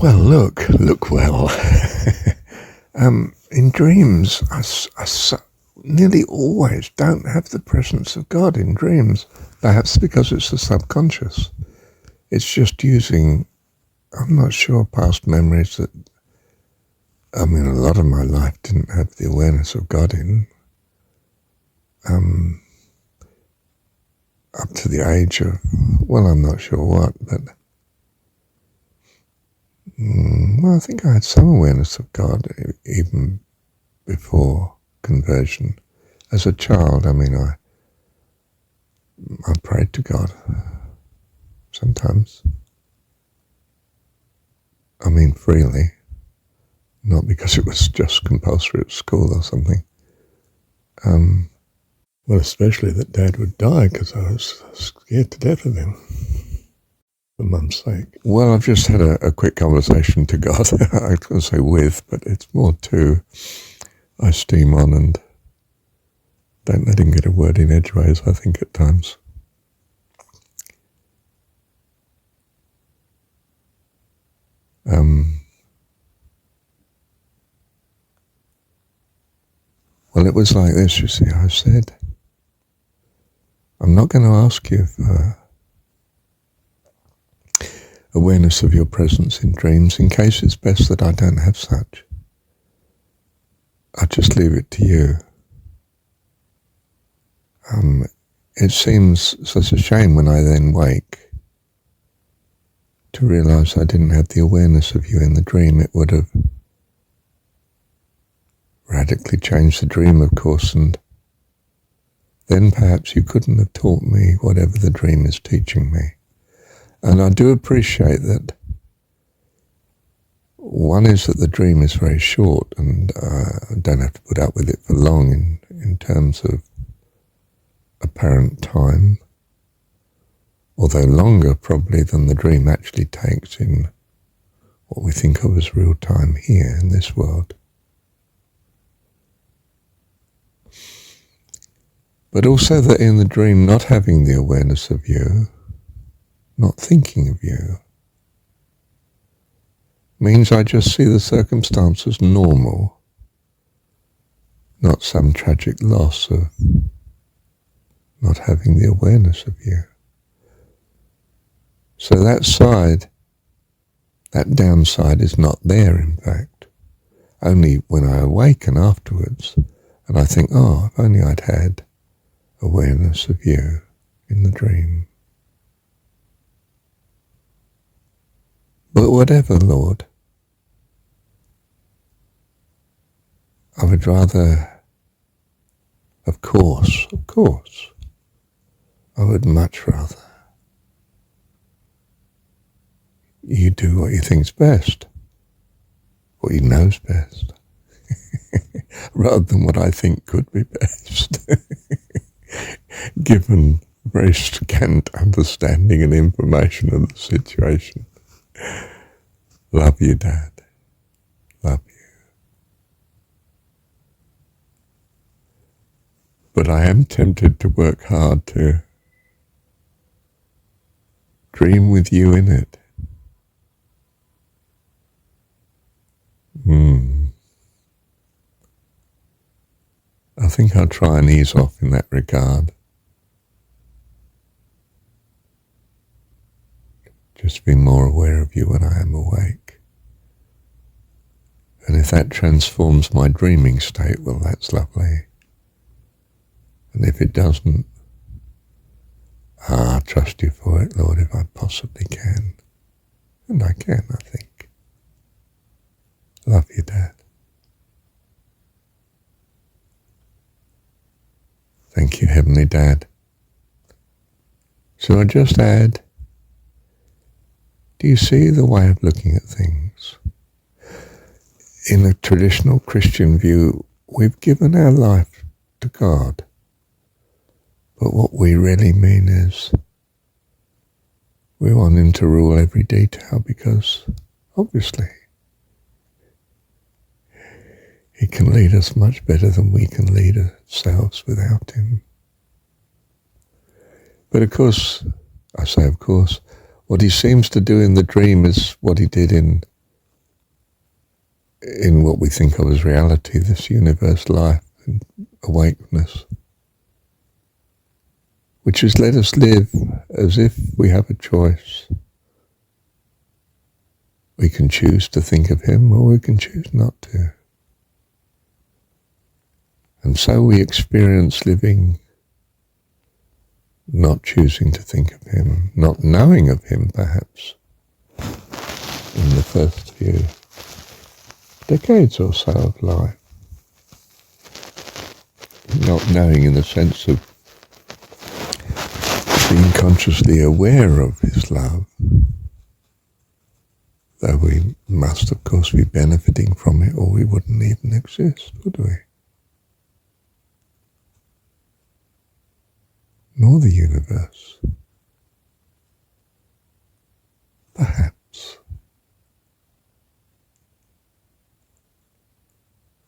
Well, look well. In dreams, I nearly always don't have the presence of God in dreams, perhaps because it's the subconscious. It's just using, I'm not sure, past memories that, a lot of my life didn't have the awareness of God in. Up to the age of, well, I'm not sure what, but I think I had some awareness of God even before conversion. As a child, I prayed to God sometimes. Freely, not because it was just compulsory at school or something. Well, especially that Dad would die, because I was scared to death of him, for Mum's sake. Well, I've just had a quick conversation to God. I was going to say with, but it's more to, I steam on and don't let him get a word in edgeways, I think, at times. Well, it was like this, you see. I said, I'm not going to ask you for awareness of your presence in dreams, in case it's best that I don't have such. I'll just leave it to you. It seems such a shame when I then wake to realize I didn't have the awareness of you in the dream. It would have radically changed the dream, of course, and then perhaps you couldn't have taught me whatever the dream is teaching me. And I do appreciate that. One is that the dream is very short, and I don't have to put up with it for long in terms of apparent time, although longer probably than the dream actually takes in what we think of as real time here in this world. But also that in the dream, not having the awareness of you, not thinking of you, means I just see the circumstance as normal, not some tragic loss of not having the awareness of you. So that side, that downside is not there, in fact. Only when I awaken afterwards and I think, oh, if only I'd had awareness of you in the dream. But whatever, Lord, I would rather, of course, I would much rather you do what you think's best, what you know's best, rather than what I think could be best, given very scant understanding and information of the situation. Love you, Dad. Love you. But I am tempted to work hard to dream with you in it. I think I'll try and ease off in that regard. Just be more aware of you when I am awake. And if that transforms my dreaming state, well, that's lovely. And if it doesn't, I trust you for it, Lord, if I possibly can. And I can, I think. Love you, Dad. Thank you, Heavenly Dad. So I just add, do you see the way of looking at things? In a traditional Christian view, we've given our life to God. But what we really mean is we want him to rule every detail, because obviously he can lead us much better than we can lead ourselves without him. But of course, I say of course, what he seems to do in the dream is what he did in in what we think of as reality, this universe, life and awakeness, which has let us live as if we have a choice. We can choose to think of him, or we can choose not to. And so we experience living not choosing to think of him, not knowing of him perhaps, in the first few decades or so of life. Not knowing in the sense of being consciously aware of his love, though we must of course be benefiting from it, or we wouldn't even exist, would we? Nor the universe. Perhaps.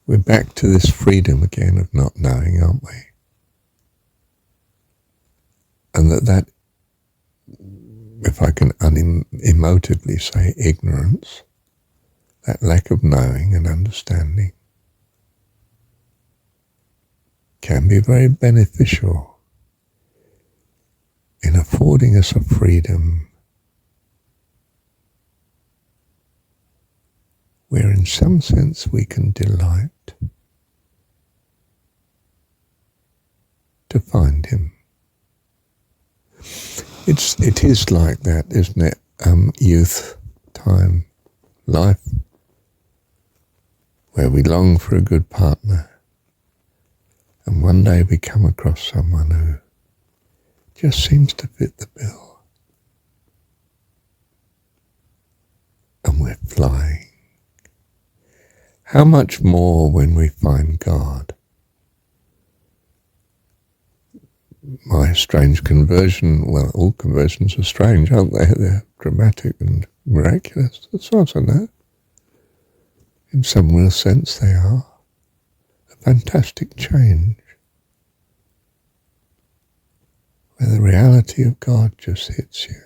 We're back to this freedom again of not knowing, aren't we? And that, if I can unemotively say ignorance, that lack of knowing and understanding, can be very beneficial in affording us a freedom where in some sense we can delight to find him. It is like that, isn't it? Youth, time, life, where we long for a good partner, and one day we come across someone who just seems to fit the bill, and we're flying. How much more when we find God? My strange conversion, well, all conversions are strange, aren't they? They're dramatic and miraculous, as far as I know. In some real sense they are. A fantastic change, where the reality of God just hits you.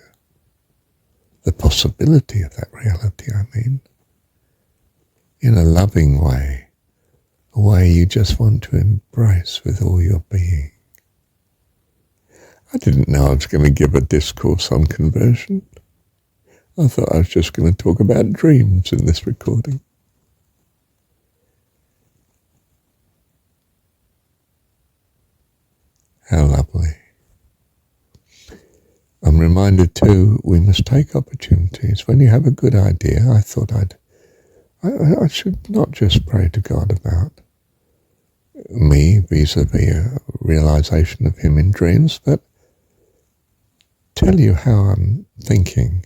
The possibility of that reality, I mean, in a loving way, a way you just want to embrace with all your being. I didn't know I was going to give a discourse on conversion. I thought I was just going to talk about dreams in this recording. How lovely. I'm reminded too, we must take opportunities. When you have a good idea, I thought I should not just pray to God about me vis-a-vis a realization of him in dreams, but tell you how I'm thinking.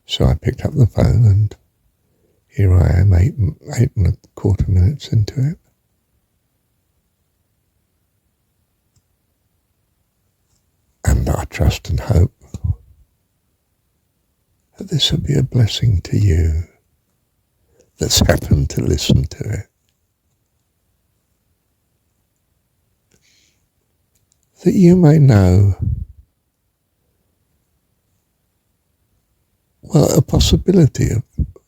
So I picked up the phone and here I am, 8.25 minutes into it. And I trust and hope that this will be a blessing to you that's happened to listen to it. That you may know, well, a possibility of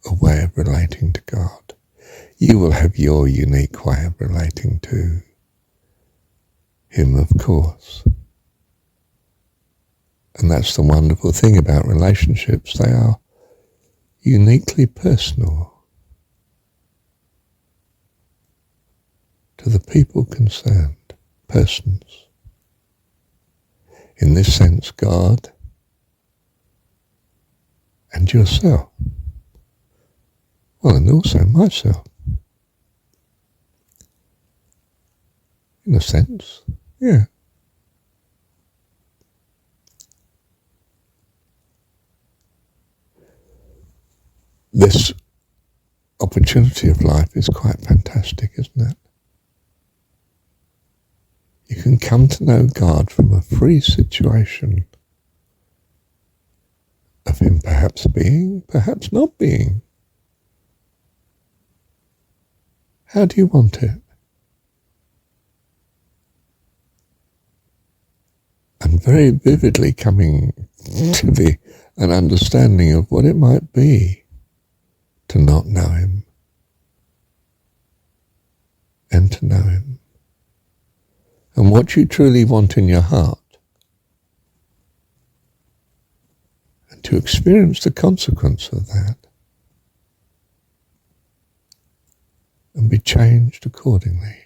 a way of relating to God. You will have your unique way of relating to him, of course. And that's the wonderful thing about relationships. They are uniquely personal to the people concerned, persons. In this sense, God and yourself. Well, and also myself. In a sense, yeah. This opportunity of life is quite fantastic, isn't it? You can come to know God from a free situation of him perhaps being, perhaps not being. How do you want it? And very vividly coming to an understanding of what it might be to not know him, what you truly want in your heart, and to experience the consequence of that, and be changed accordingly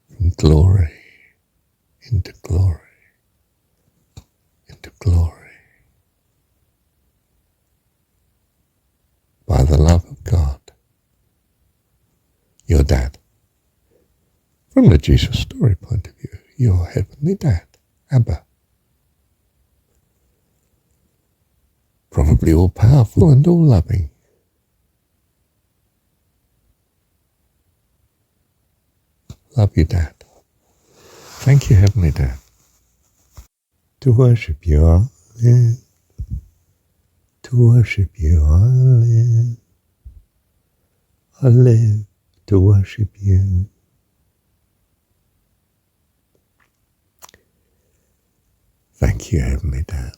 from glory into glory into glory by the love of God, your dad. From the Jesus story point of view, your heavenly dad, Abba. Probably all powerful and all loving. Love you, Dad. Thank you, Heavenly Dad. To worship you I live. To worship you I live. I live to worship you. Thank you, Heavenly Dad.